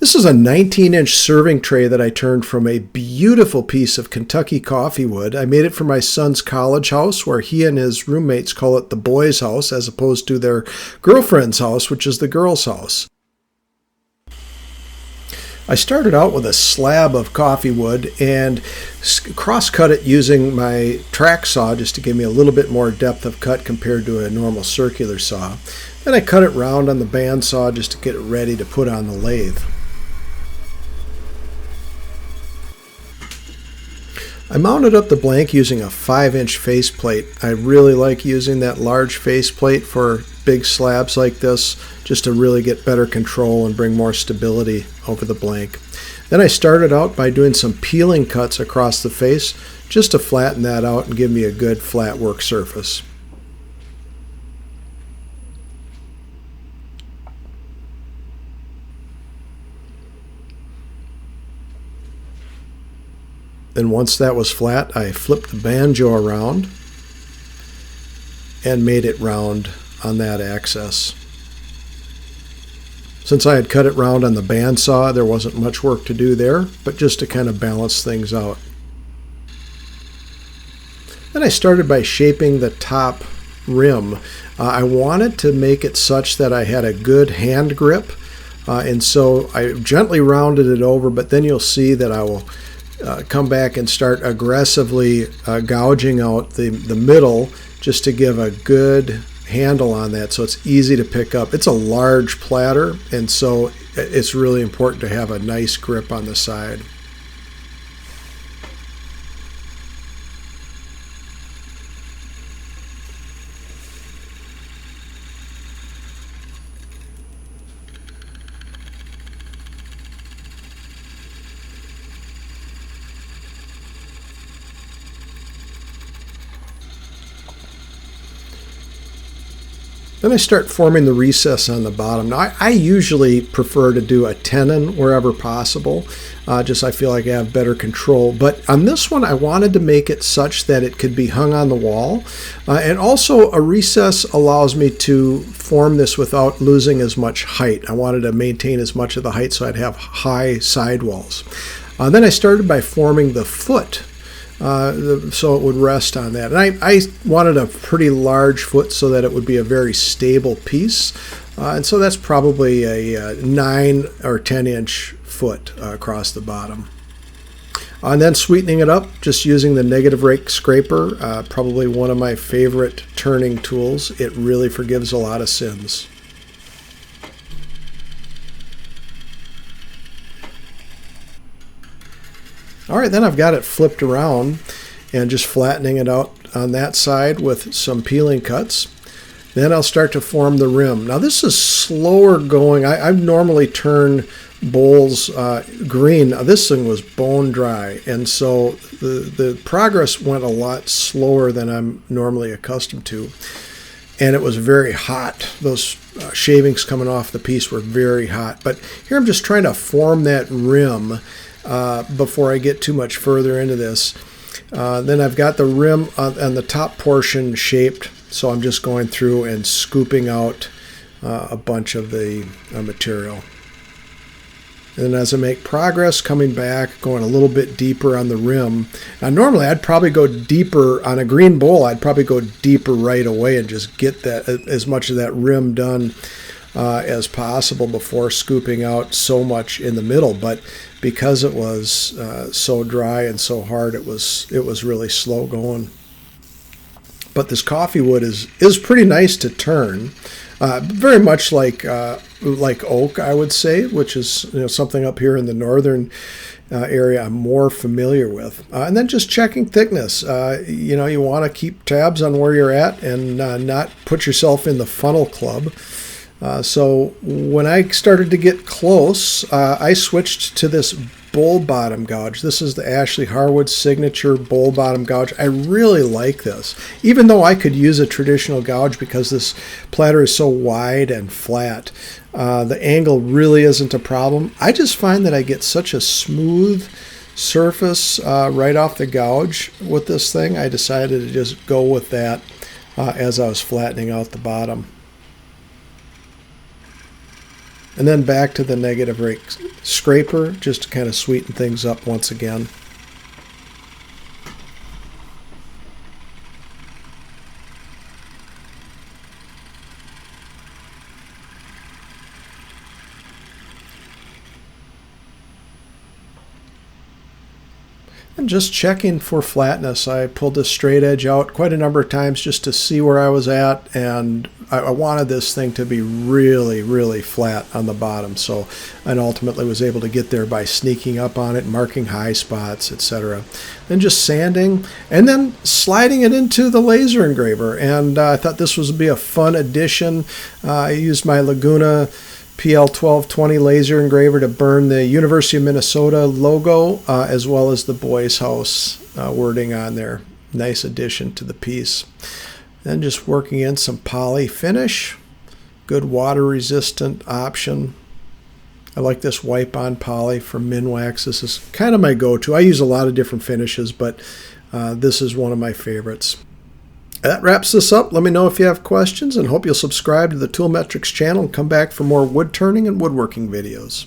This is a 19-inch serving tray that I turned from a beautiful piece of Kentucky coffee wood. I made it for my son's college house, where he and his roommates call it the boys' house as opposed to their girlfriend's house, which is the girls' house. I started out with a slab of coffee wood and cross-cut it using my track saw just to give me a little bit more depth of cut compared to a normal circular saw. Then I cut it round on the bandsaw just to get it ready to put on the lathe. I mounted up the blank using a 5-inch faceplate. I really like using that large faceplate for big slabs like this, just to really get better control and bring more stability over the blank. Then I started out by doing some peeling cuts across the face just to flatten that out and give me a good flat work surface. Then once that was flat, I flipped the banjo around and made it round on that axis. Since I had cut it round on the bandsaw, there wasn't much work to do there, but just to kind of balance things out. Then I started by shaping the top rim. I wanted to make it such that I had a good hand grip, and so I gently rounded it over, but then you'll see that I will come back and start aggressively gouging out the middle just to give a good handle on that so it's easy to pick up. It's a large platter, and so it's really important to have a nice grip on the side. Then I start forming the recess on the bottom. Now I usually prefer to do a tenon wherever possible, just I feel like I have better control. But on this one I wanted to make it such that it could be hung on the wall. And also a recess allows me to form this without losing as much height. I wanted to maintain as much of the height so I'd have high sidewalls. Then I started by forming the foot. So it would rest on that. And I wanted a pretty large foot so that it would be a very stable piece. And so that's probably a 9 or 10-inch foot across the bottom. And then sweetening it up, just using the negative rake scraper, probably one of my favorite turning tools. It really forgives a lot of sins. All right, then I've got it flipped around and just flattening it out on that side with some peeling cuts. Then I'll start to form the rim. Now this is slower going. I normally turn bowls green. Now, this thing was bone dry, and so the progress went a lot slower than I'm normally accustomed to. And it was very hot. Those shavings coming off the piece were very hot. But here I'm just trying to form that rim before I get too much further into this. Then I've got the rim on the top portion shaped, so I'm just going through and scooping out a bunch of the material. And then as I make progress, coming back, going a little bit deeper on the rim. Now normally I'd probably go deeper on a green bowl. I'd probably go deeper right away and just get that as much of that rim done as possible before scooping out so much in the middle. But because it was so dry and so hard, it was really slow going. But this coffee wood is pretty nice to turn, very much like oak, I would say, which is something up here in the northern area I'm more familiar with. And then just checking thickness. You want to keep tabs on where you're at and not put yourself in the funnel club. So when I started to get close, I switched to this bowl bottom gouge. This is the Ashley Harwood signature bowl bottom gouge. I really like this, even though I could use a traditional gouge because this platter is so wide and flat. The angle really isn't a problem. I just find that I get such a smooth surface right off the gouge with this thing. I decided to just go with that as I was flattening out the bottom. And then back to the negative rake scraper just to kind of sweeten things up once again. And just checking for flatness. I pulled this straight edge out quite a number of times just to see where I was at, and I wanted this thing to be really, really flat on the bottom. So, and ultimately was able to get there by sneaking up on it, marking high spots, etc. Then just sanding, and then sliding it into the laser engraver. And I thought this would be a fun addition. I used my Laguna PL1220 laser engraver to burn the University of Minnesota logo as well as the Boys House wording on there. Nice addition to the piece. Then just working in some poly finish. Good water resistant option. I like this wipe on poly from Minwax. This is kind of my go-to. I use a lot of different finishes, but this is one of my favorites. That wraps this up. Let me know if you have questions, and hope you'll subscribe to the Toolmetrics channel and come back for more wood turning and woodworking videos.